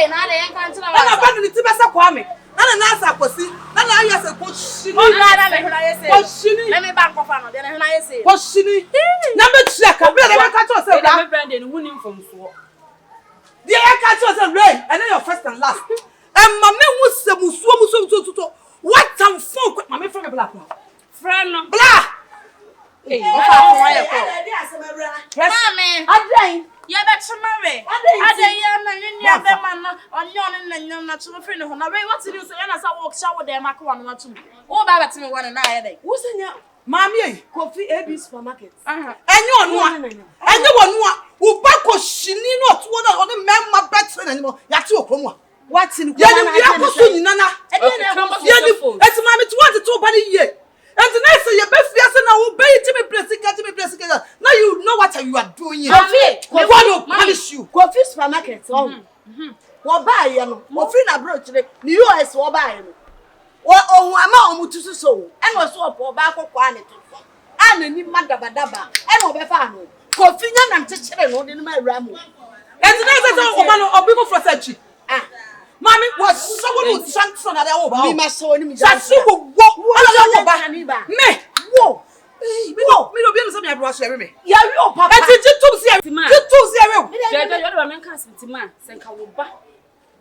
now they can't tell me. Kwame. And an answer for see. And I as a push. Let me back off on then I say. What's she? Number check. I better catch yourself. I'm Brandon winning from 4. The air catch yourself, Ray, and then your first and last. And my man was some so. What some folk with my from a black friend? Blah! Hey, Mammy, I yeah, that's a marry. I man on yon and not to a friend of what to do, so I walk shower there, my one or two. Oh, Baba to me 1 and I. Who's in your Mammy, coffee AB supermarket. And you one. And you one who back was she need not one on the man my better anymore. Yatu, what's in Nana? It's Mammy 22 by a year. And the next year, best yes, and I will pay to me blessing. Now you know what you are doing. Coffee, we want to punish you. Coffee supermarket. What buy you? What free na broach the US what buy you? What oh, I'm to so. And was swap or back of quantity. And a new madabadaba. And over family. Coffee and teaching on my ram. And the next woman or people for such. Mommy was someone who sank son at all. We must show him. That's who walk. Me. Whoa. We don't be something I brought me. Yeah, you papa. And did you two see him? You two see him. You're a cousin to man, Sankawa.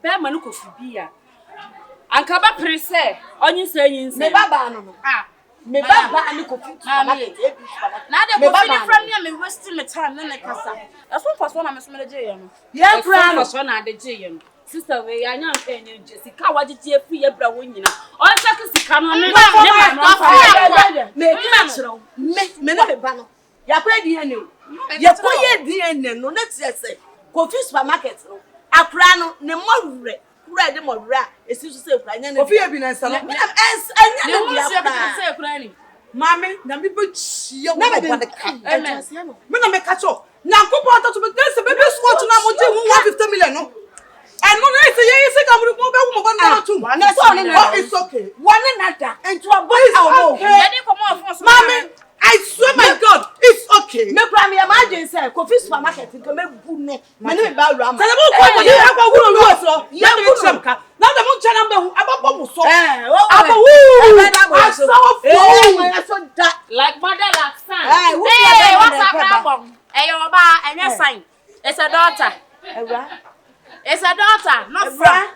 Bear Manuko Fibia. And Kaba Prince, on you saying, me baba. Me baba and the coffee. Now they're from me, wasting the time, then I can say. That's one for one, I'm a small jam. Yeah, grand one at the jam. Sister, we are young and Jessica, what did you free a brown winner? All seconds come on, make natural, make me banner. You're ready, and you're quiet, dear, no, let's say, coffee supermarket. A crown, no more red, more rat, it's used to say, coffee have been a salon. Mammy, now we put you never did the cat. I'm catch up. Now, go out to the baby squat to now 150 million. And no, I say, yes, I come to move. It's okay. One another. And to avoid our Mommy, I swear my God, it's okay. Me cry me imagine say coffee supermarket nka me bu no. Me ne ba rama. Say mo ko you have a wuro lu so. Ya me cham ka. Now the mo chana be hu ababo mo so. Aba so that Like mother, like son. Hey, What's up, Rabon? Hey, your ba, and your sign. It's a daughter. It's a daughter, not son.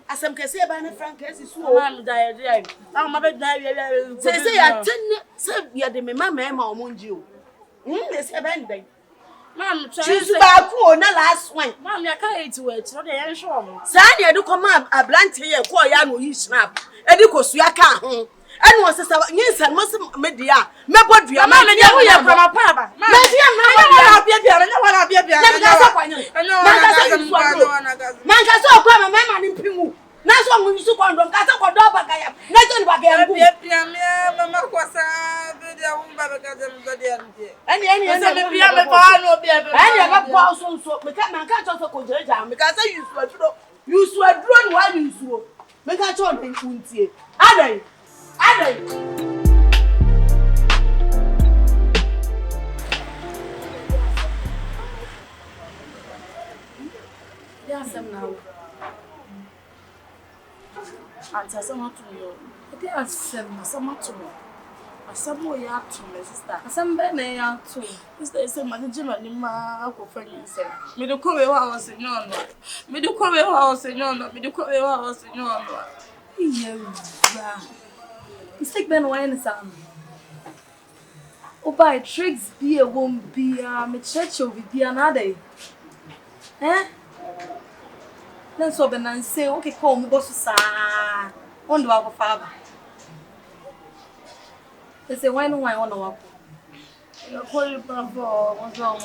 Asem kese ba na frank kese so. Mama die. Now my bed die. Say ya ten say ya de me mama e ma omonji o. They say ben den. Mom, choose ba ku o na last one. Mom, ya ka eat wait. No dey show me. Sa na do come ablante ye ko ya no yi snap. E di ko su ya ka ho. And was a yes, and most media. Me body, I'm not a young from a papa. I Yes, I'm now. Auntie, someone to you. I did someone to me. Some ya to me, sister. Some bene ya too. Sister is a management in my friend. Me do come house in your no. Me do come house in your no. Me do come house in your no. Yeah. Mistake ben wine some. Oh, by tricks be a won't be me church will be another. Eh? Let's open and say, okay, call me boss, sir. On the our father. They say, why no I want to walk? You call you for what's wrong?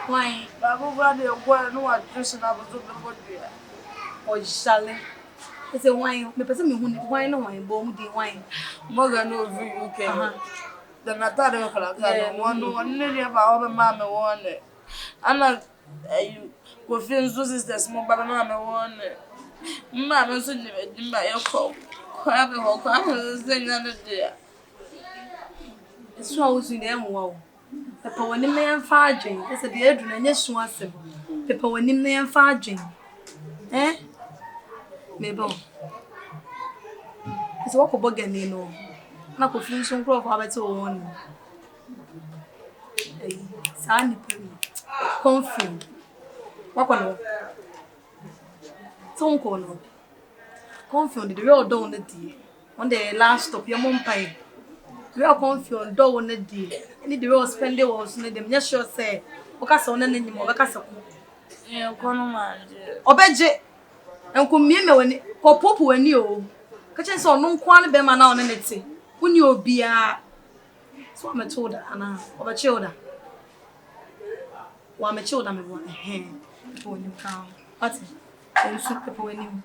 Why? Babu brother, no address and I was over the body. Or shall I? They say, why? Me person me why no wine, bomb the wine. Mother no view, okay. The Natalia Calacano, one nearly about our mamma one. I'm not CONFION sisters, more but mamma one. Mamma sent me my uncle. Crab and walk out and sing another day. It's so in them wow. The power in me and farging. It's a dear and yes, once. The power in me and farging. Eh? Maybe. It's walk about again, you know. Na confusion crop about one. Sandy CONFION. What on? Don't call no. CONFION the real door on the day. On the last stop, your mom pie. Real CONFION door on the day. Any the real spend the was in them. Yes, sure say. Ocason and any more. Ocason. Yeah, Conoman. Obeje. And come me when Popo when you. Catching so no quan be man on anything. When you be a so I'm a children and over children. Well, my children, I want a hand when you come. What? And soup people when you.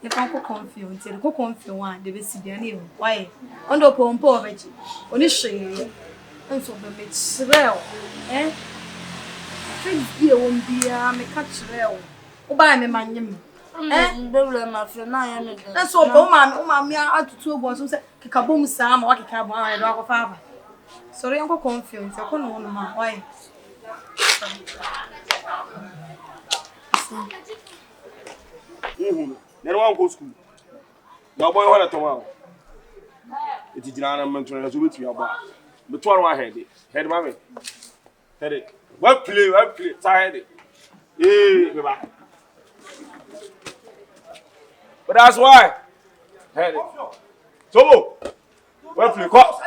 If I go CONFION, say go CONFION one, they will see their name. Why? Under pompo of it. Only shame. And so the mates well. Eh? Things here won't be a me catch well. Oh, buy me man. Eh? That's so, mamma, I to 2 boys who say, Kikaboom Sam or Kikabon, I dog of father. Sorry, Uncle CONFION, I couldn't want my why. Then one go school. No boy, what tomorrow? It is not a mention as with your bar. The 12 head, mammy. Head it. What play, tired it. Eh, baby. But that's why. Head it. So, well, play. Call.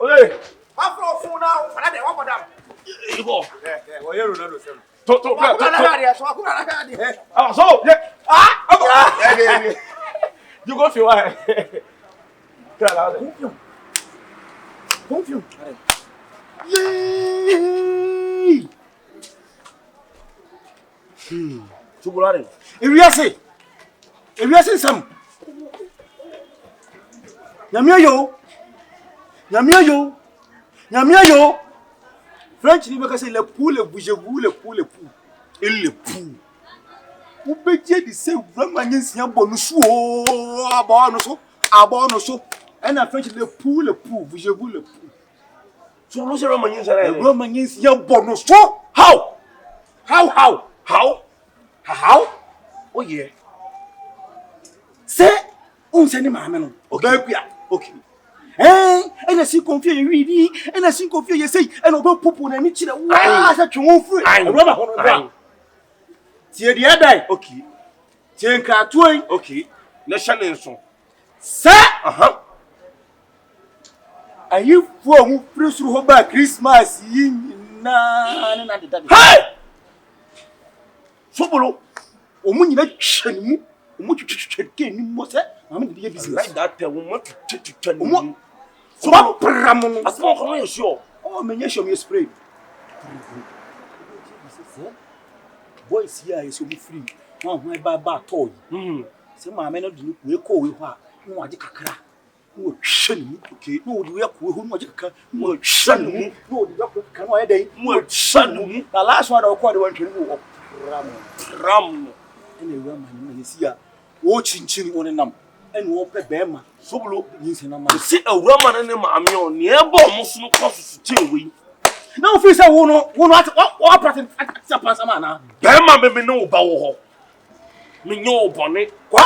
Okay. I'm from phone now. What about You go. yeah, well, you're not the same. So, yeah. You go feel why. CONFION. Yay! Chocolate. If you say some. Yamia yo. French ni baka say le pou. ele pu. Ubeje di se vraiment nyensia bonu so aba no so. And I French le pu, vous le pu. So no say Roman nyensia na. Roman nyensia bonu so. How? Oh yeah. Say unseni maame no. Okay. And I see confuse ready, and I see confuse you say, and over popo na ni chire. Wa sa twon free. Roma hono bra. Tie de adai. Okay. Tie nka toy. Okay. Na shane nso. Sa Are you for who pressure ho ba Christmas yin na de daddy. Hey! Sobolo. Omu nyina twani mu. Omu twetwetwe ni mo se. Mama de business. Like that woman twetwetwe ni mu. So ba pramu no. Asmo ko no sure. Oh, me show me spray. Boys here is so free. One who ba toy. Se mama no de we ko we ho a no age kakra. No hwe ni okay. No de we ko we ho no age kakra. No hwe ni no de we ko kakra no dey. No hwe ni. Na last one I call the one twin wo ram. Ene we man ni si a wo chinchin woni nam. Ene wo pe be ma. Sobolo yin se na ma. Si awurama ne maame on ne ebo mo so no kosu chewe. Now feel say wo no what pattern at pass am na. Be ma me no ba wo ho. Me nyo bone kwa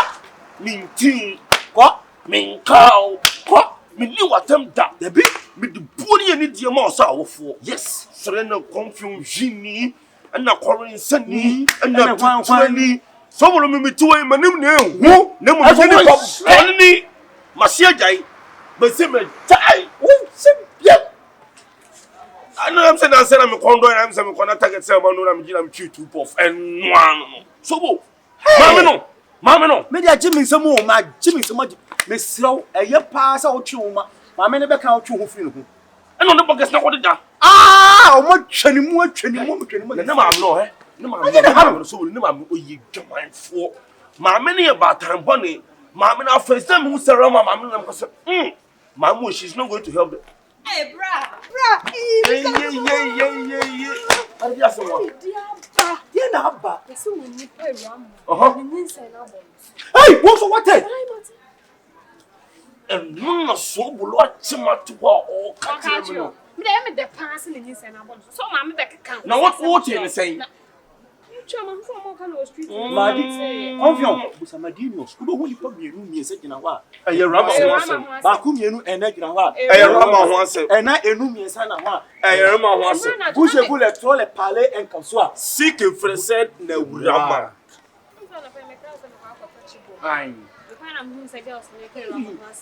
me tin kwa me nkao kwa me ni watem da. De bi me de boni ani die ma so awofo. Yes, sere na confion jini na korin sani na twani. Sobolo me tuwe manim ne hu na mo ni pa oni masia jai be se me jai wo se bia. I know I'm saying I'm condo and I'm saying I'm target say man no am gina am treat 2 puff and one. Sobo. Mama no. Me dia Jimmy nsemo ma Jimmy nsemo me sraw eye pa sa wo twe wo ma. Mama ne be kan wo twe ho firi no ho. E no bogus na ko de da. O mo twani mu Na ma no he. Na ma no so ni ma oyi dwaman fo. Mama ne e batan bone. Mama na first time who say Rama mama na ko say mama she's not going to help them. Hey, bra. Yeah. Are you asking what? Dia na ba. Ese wo ni pe Rama. Ni nse na bo. Hey, what for what? And no so bulo achima to o ka tire me. Me the pass ni nse na bo. So ma me be keka. Now what you saying? Chama from mo kan o street. Madi. Confion. Busamadi ni o. Kudo hu ni pa mienu miense gina ho a. Eye Rama ho asem. Ba ku mienu ena gina ho a. Eye Rama ho asem. Ena enu miensa na ho a. Eye Rama ho asem. Bouche le tole parler en comme ça. Si que frère na awurama. Ai.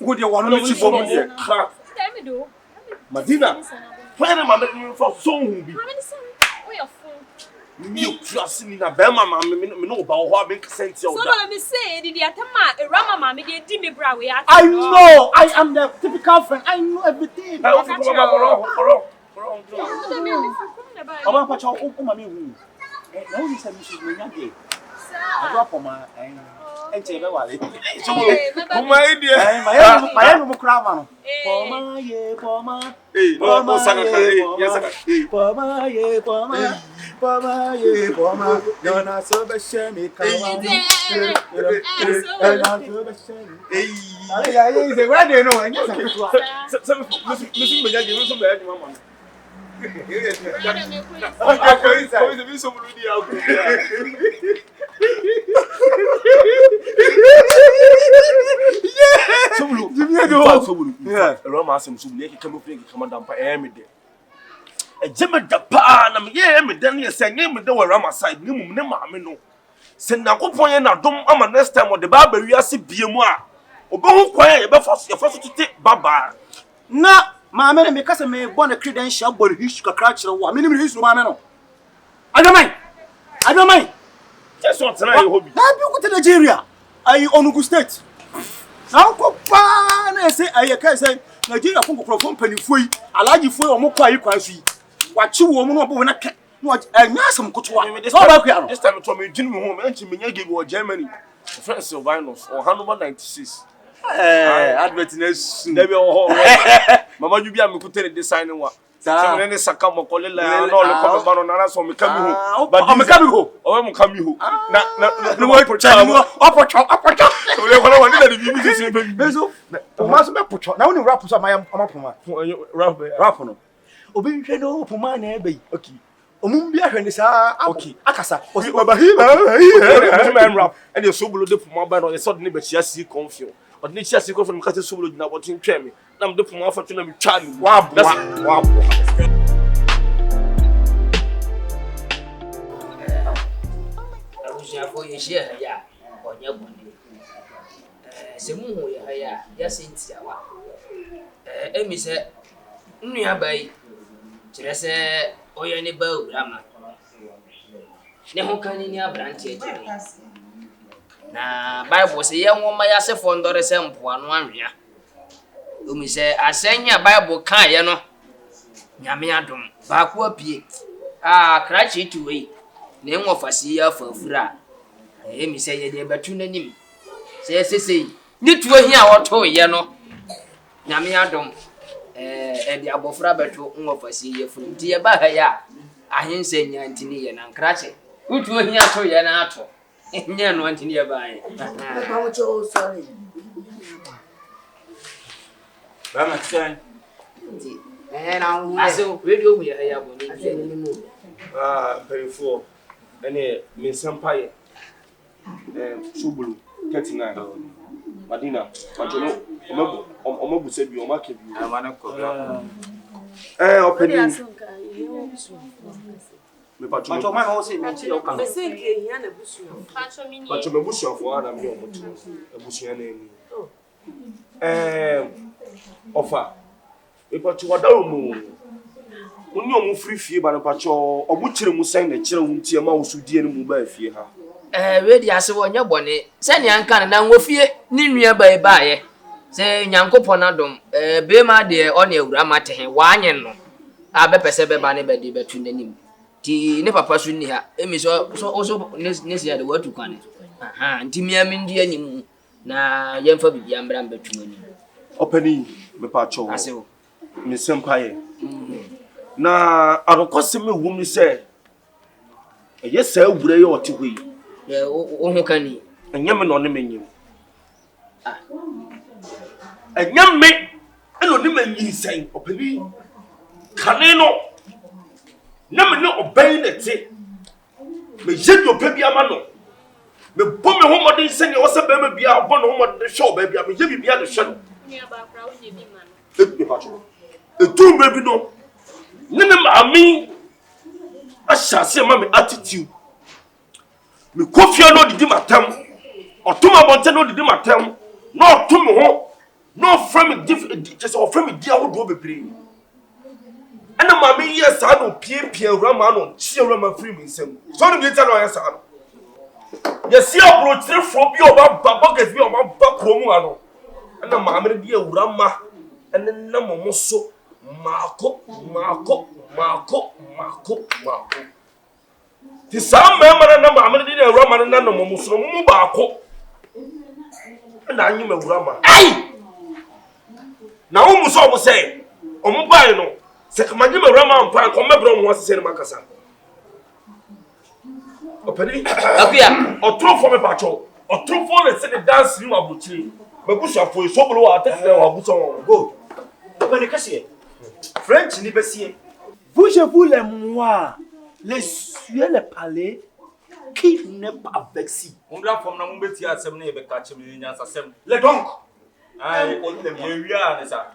Wo de wonu no chibo mu de. Madina. Where am I for so hu bi? Me trust me na be mama me no ba ho a be sent you. So let me say did atama Rama mama dey di me bra we I know. I am the typical friend. I know everything. Oba pa cha o mama hu. Na wo say me should me nya dey. I drop on my ente be wale. So my idea. My no kra ma no. Poma ye poma. No saka yes. Poma ye poma. Poma ye poma. Dona so be shemi kawa. Na so be shemi. Ale say where dey know enye say. So me me nya give so be mama. Mama me kase me born credential born history kakra kire wo me nim history mama no I don't mind just want to know your hobby na bi ku to Nigeria ayi Onugu state na ko pa na say ayi ka say Nigeria fun kokro fun panifo yi alaji fo o mo kwa yi kwan fi wa chi wo mo no bo na ka no anya asem kotoa so ba ku ya no this time to me gin me home anti me nya give wo Germany France Sylvanus or Hanover 96 advert na su Debi o ho mama ju bia me kutere design wa Sa ne saka mokole la no le ko ba no na so me kami ho. Ba me kami ho. O me kami ho. Na wo pocha mo. Opocha. So le ko na wani na di bi sisi be. Bezo. O ma so me pocha. Na woni rap so ma amapoma. Rap no. Obi nhwe no opoma na ebe. Okay. Omum bi ahwe ni sa okay. Akasa. O si Ba hi. Man rap. And you so bulu de poma ba no e so de ne be chia si confion. O de ne chia si confion ka se so bulu na botin twa me. Na me de poma fa twa na me twa ni. Wa bo. Shifo ye share ya onye bone se mu hu ye ya ya sentia wa emi se nnu abai kire se oye ne ba AWURAMA ne ho kan ni abrante ejiri na bible se ye nwoma ya se fondore se mpoano anwea emi se asenya bible kan ye no nyame adom ba ko apie krachi tuwe ne nwofasi ya fafura emi se ye de betu nanim se sesei ni tuo hi a woto ye no nyame adom de abofra betu nwofasi ya furu ti ye ba ha ya ahense nya ntini ye na nkrache utuo hi ato ye na ato nya no ntini ye ba ye Ba mo cho sorry. Ba ma tsan. Na wo. aso radio mu ye ya boni Perifo. Ene me sampaye. Subulu 39. Madina, Majono, omobu se bi o ma ke bi. Amana ko. Opening. Me Pacho ma ho se me ti o kan. Pacho me busu afo ana mi o mutu. Ebusu ya na eni. Ofa. Me pacho wada mu. Oni o mu free fie ba no pacho obu kire mu sen na kire wu ntie ma wo su die ni mu ba fie ha. we di ase wo nya bone se ne anka na nwofie ni nua ba ba ye se nyankopon adom be ma de o ne AWURAMA te wa anye no abepese be ba ne be di betu nanim ti ne papa su ni ha emi so ne se ya de watu kwane nti miami ndi anim na yemfa bibia mbra betu nanim Openi me pacho. ase wo Me sempaye. Na arokose me wum ni se eye sa awura ye oti hoi. o hu kani Enyame no ne menyim. Enyame eno ne manyin sen openi. Kane no. Na me ne oban ne te. Me yedi opa bia ma no. Me bo me ho modin sen ye wo se ba ma bia bo no ho modin show ba bia me ye bibia de hwe no. Ni aba kra wo nye bi ma no. E pacho. Etum baby no. Nene maami ashase ma me attitude. Me CONFION no didi matam. Otuma bonte no didi matam. No otum ho. No from different just or from dia wo do bebre. Ana maami yes I no pie AWURAMA no chi AWURAMA free me nsem. So no bi ta no yes ano. Yes ya bro tire from bi oba baba get bi oba ba kromu ano. Ana maami bi AWURAMA ene na momo so Mako. Ti sam mema na ma amene di AWURAMA na no momuso mu baako. Na anyi AWURAMA. Ai! Na wo muso obo se, omo bai no, se kamanyi AWURAMA ampa ko mebro mo asese ne makasa. Openi, akua otrofo me pacho. Otrofo le se de dance ni abuchi. Mebusu afo esobolo wa atete wa abuso won. Go. Openi kase. French ni besie. Vous les moi, les suer les palais qui n'est pas avec si. On doit former un petit assemblée avec Kachim. Les donc. Aïe, on te vient à ça.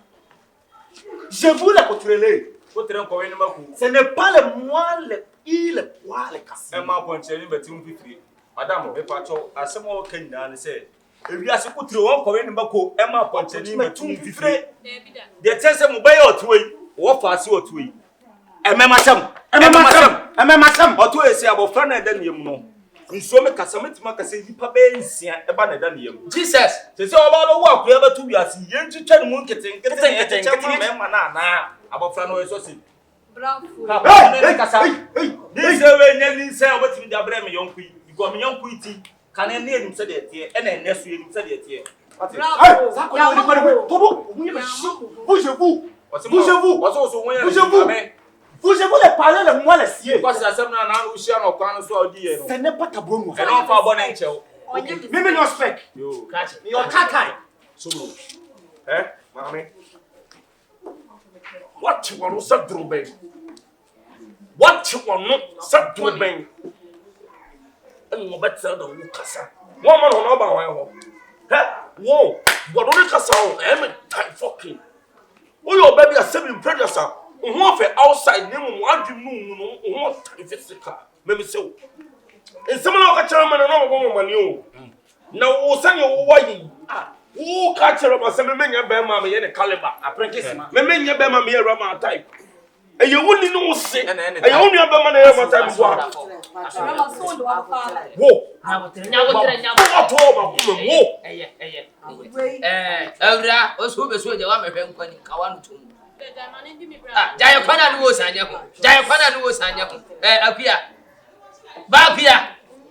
Je vous les contrôler. Ce n'est pas les moi, les poids, les cassés. Un m'a pointé une bêtise fitri. Madame, mais pas trop. À ce moment, Kenya, c'est. Et lui a ce coup de on connaît une bako, un m'a pointé une bêtise fitri. Des tests à mon bail au tué. Ou face au tué. Et même à ça. Et même à ça. Au tué, c'est à vos frères et d'amis. Nso me kasa metima kasa nipa be nsia e ba na da ne yam Jesus se se oba lo wa akua ba tu wiase yen twetwa ne mu nketen me ma na na abofra no eso si Bravo. Hey, kasa ni se we nya ni se obetimi da bra me yonku yi because me yonku iti kana ne enim se de tie e na ene so enim se de tie Bravo. Ça quoi tobo vous me bougez-vous Bougez-vous. Bougez-vous les parler le moi les sier. Quoi ça ça na na ushia no kwan so odi e. Ce n'est pas ta bonne nouvelle. E no fa bo na nche o. Mimi no spec. Yo. Your tatai. So. Mami. What you want to do ben? What you want to do ben? And better than you kasa. One man on ba wan ho. Whoa. What do you kasa o? Time fucking. Oh your baby a seven predators. Who for outside name one dream no physical. Maybe so. And some of the chairman no money o. Now wo san your why. Who catch up as some men be ma me the caliber. Apprentice. Me men be ma me rama type. And you only know say. And you only be ma na rama type so. Rama so do afala. Wo. Awura osu be so je wa mehwe nkwani kawa no tum. Jaye kwana no wo sanya ho. Jaye kwana no wo sanya ho. Akua. Ba akua.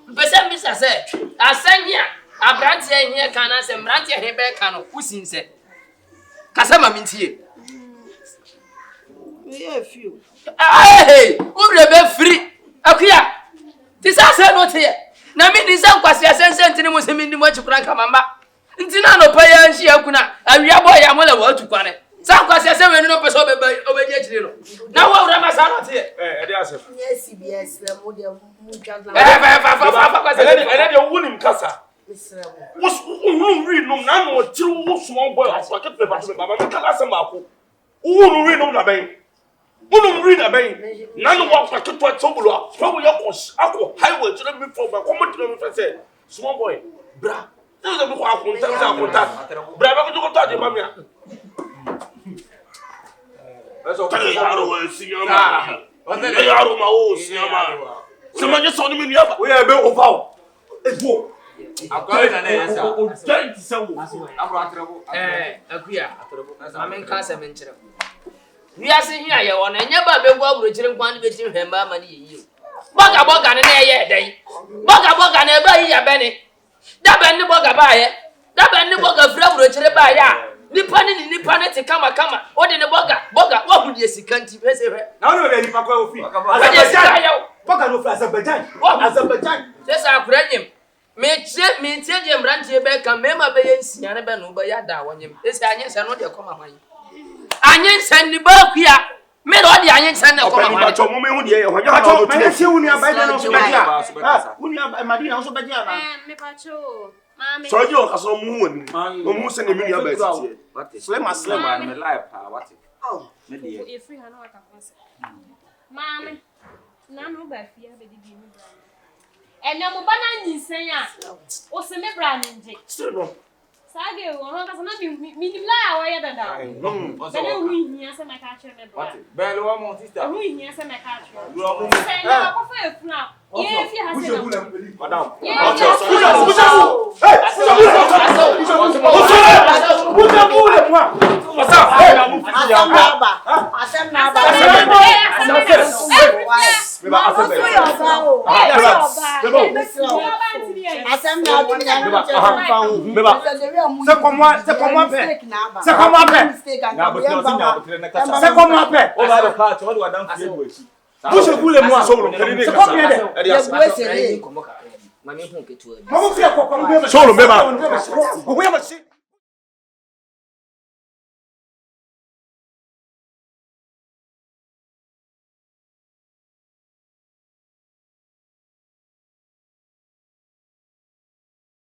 Mpese misa se asanya abrante ehie kana se mbrante ehie be ka no usinse. Kasa ma mintie. We few. Hey, ure be free. Akua. Ti sa se no tie. Na mi ni san kwase asense ntini mo se mi ni mo chikura kamamba. Ntina no pa ya nshi akuna awia boy ya mo le wa tukwane. San kwase se we no person obeji achire no. Na wa awurama sa no tie. E dey asef. Yes, CBS le mo de mu jazz. Fa kwase. Ene dey wunim kasa. Who read no na no tiru wo small boy aso ke pe pa baba me kala se mako. Who read no na ben. Who read na ben. Na no wa kwa keto atobulu. So we yakos akọ highway to me for ba come to me say small boy bra. This is a book of contact. Bra ba ko to de mamia. Eso ka yaro we sinyama. Onde yaro ma o sinyama. Se manje so ni me niaba. We e be over. Ewo. Agora na essa. O gente são. Akua. Mamen ka se menkyere. Wiase hi aye wona nya ba begu aburokyire nkwan be tim hemba ma ne yiyi. Boga ne na ye den. Boga na ba yi ya bene. Da ben ne boga ba ye. Da ben ne boga fira aburokyire ba ya. Nipa ne te kama. O de ne boga wa hu de sikanti pese hwe. Na wona be nipa kwa ofi. Boga no fra Azerbaijan. Sesa akura nyem. Me tie je mrantie be ka mema be yensia ne be no be ya da wonyem. Esi anyensa no de koma hwan. Anyensa ni ba kua. Me do de anyensa ne koma hwan. Pacho mo me hu de ye hwan. Pacho me se uni abai de no so be dia. Uni abai madina no so be dia na. Me pacho. Mami. So you ka so mu woni. Mo mu se ne me nua ba tie. Slema me life pa what? Oh, Me de. E free hanu aka kwase. Mami. Na no ba fia be di bi mi bra. Enya mo bana nyisen a. O se me bra nje. Still no. Sage wo ho ka so na mi nimla ya wo ye dada. Bele hu hia se me ka chere me bra. Bele wa mon sister. Hu hia se me ka chere. Se na ko fa efunu a. Ye fi ha se na. Madam. Bougez-vous les mois. C'est combien de? Mami hu ketu. Maman fait quoi? Solo, beba.